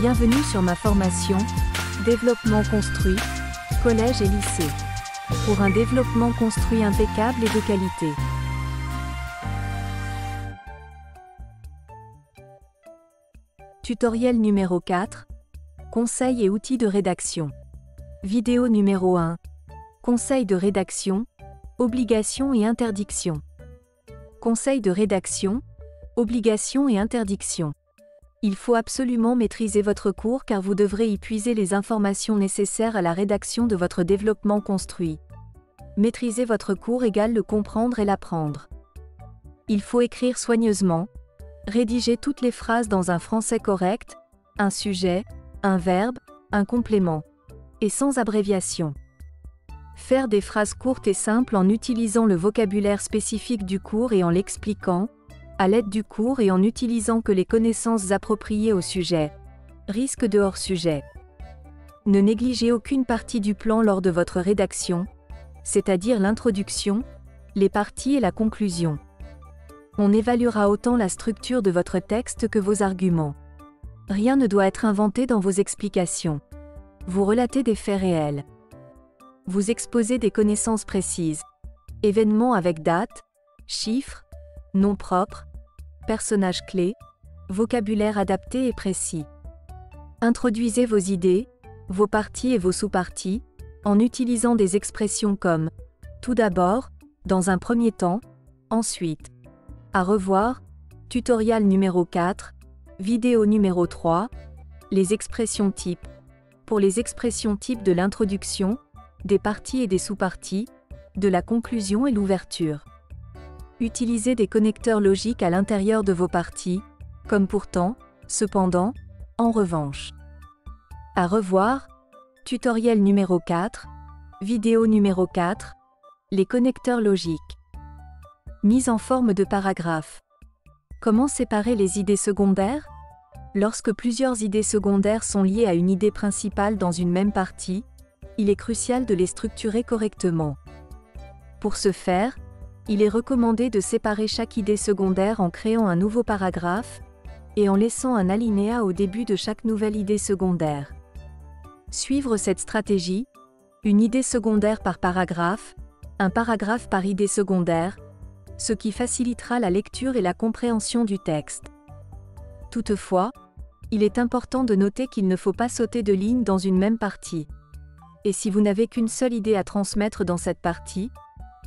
Bienvenue sur ma formation « Développement construit, collège et lycée » pour un développement construit impeccable et de qualité. Tutoriel numéro 4. Conseils et outils de rédaction. Vidéo numéro 1. Conseils de rédaction, obligations et interdictions. Conseils de rédaction, obligations et interdictions. Il faut absolument maîtriser votre cours car vous devrez y puiser les informations nécessaires à la rédaction de votre développement construit. Maîtriser votre cours égale le comprendre et l'apprendre. Il faut écrire soigneusement, rédiger toutes les phrases dans un français correct, un sujet, un verbe, un complément, et sans abréviation. Faire des phrases courtes et simples en utilisant le vocabulaire spécifique du cours et en l'expliquant, à l'aide du cours et en utilisant que les connaissances appropriées au sujet. Risque de hors-sujet. Ne négligez aucune partie du plan lors de votre rédaction, c'est-à-dire l'introduction, les parties et la conclusion. On évaluera autant la structure de votre texte que vos arguments. Rien ne doit être inventé dans vos explications. Vous relatez des faits réels. Vous exposez des connaissances précises. Événements avec date, chiffres, noms propres, personnages clés, vocabulaire adapté et précis. Introduisez vos idées, vos parties et vos sous-parties, en utilisant des expressions comme « tout d'abord »,« dans un premier temps »,« ensuite ». À revoir, tutoriel numéro 4, vidéo numéro 3, les expressions types. Pour les expressions types de l'introduction, des parties et des sous-parties, de la conclusion et l'ouverture. Utilisez des connecteurs logiques à l'intérieur de vos parties, comme pourtant, cependant, en revanche. À revoir, tutoriel numéro 4, vidéo numéro 4, les connecteurs logiques. Mise en forme de paragraphe. Comment séparer les idées secondaires? Lorsque plusieurs idées secondaires sont liées à une idée principale dans une même partie, il est crucial de les structurer correctement. Pour ce faire, il est recommandé de séparer chaque idée secondaire en créant un nouveau paragraphe et en laissant un alinéa au début de chaque nouvelle idée secondaire. Suivre cette stratégie, une idée secondaire par paragraphe, un paragraphe par idée secondaire, ce qui facilitera la lecture et la compréhension du texte. Toutefois, il est important de noter qu'il ne faut pas sauter de ligne dans une même partie. Et si vous n'avez qu'une seule idée à transmettre dans cette partie,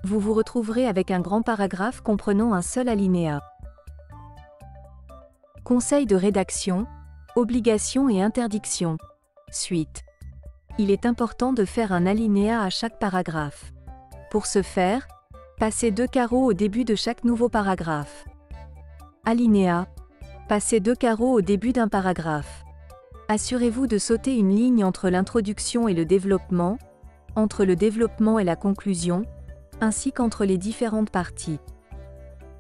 vous vous retrouverez avec un grand paragraphe comprenant un seul alinéa. Conseils de rédaction, obligations et interdictions. Suite. Il est important de faire un alinéa à chaque paragraphe. Pour ce faire, passez 2 carreaux au début de chaque nouveau paragraphe. Alinéa. Passez 2 carreaux au début d'un paragraphe. Assurez-vous de sauter une ligne entre l'introduction et le développement, entre le développement et la conclusion, ainsi qu'entre les différentes parties.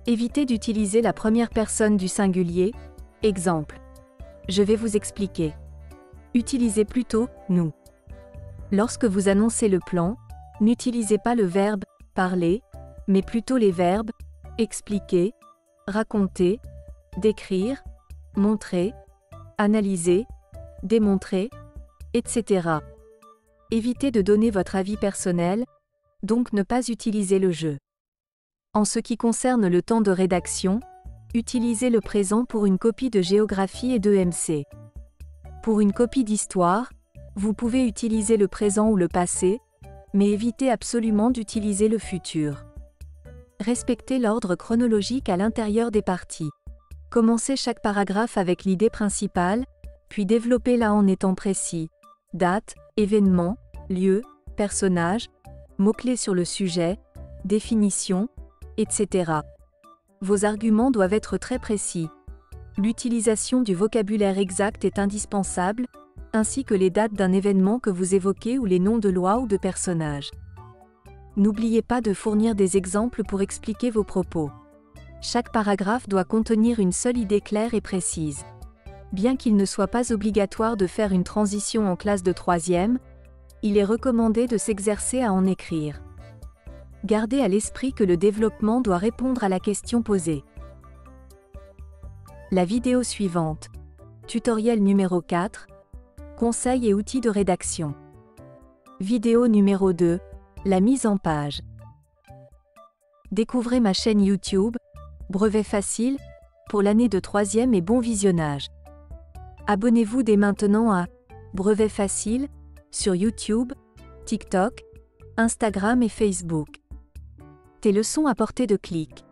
Évitez d'utiliser la première personne du singulier. Exemple. Je vais vous expliquer. Utilisez plutôt « nous ». Lorsque vous annoncez le plan, n'utilisez pas le verbe « parler », mais plutôt les verbes « expliquer »,« raconter »,« décrire »,« montrer »,« analyser »,« démontrer », etc. Évitez de donner votre avis personnel, donc ne pas utiliser le je. En ce qui concerne le temps de rédaction, utilisez le présent pour une copie de géographie et de MC. Pour une copie d'histoire, vous pouvez utiliser le présent ou le passé, mais évitez absolument d'utiliser le futur. Respectez l'ordre chronologique à l'intérieur des parties. Commencez chaque paragraphe avec l'idée principale, puis développez-la en étant précis. Date, événement, lieu, personnage, mots-clés sur le sujet, définition, etc. Vos arguments doivent être très précis. L'utilisation du vocabulaire exact est indispensable, ainsi que les dates d'un événement que vous évoquez ou les noms de lois ou de personnages. N'oubliez pas de fournir des exemples pour expliquer vos propos. Chaque paragraphe doit contenir une seule idée claire et précise. Bien qu'il ne soit pas obligatoire de faire une transition en classe de 3e, il est recommandé de s'exercer à en écrire. Gardez à l'esprit que le développement doit répondre à la question posée. La vidéo suivante. Tutoriel numéro 4. Conseils et outils de rédaction. Vidéo numéro 2. La mise en page. Découvrez ma chaîne YouTube, Brevet Facile, pour l'année de 3e et bon visionnage. Abonnez-vous dès maintenant à Brevet Facile sur YouTube, TikTok, Instagram et Facebook. Tes leçons à portée de clic.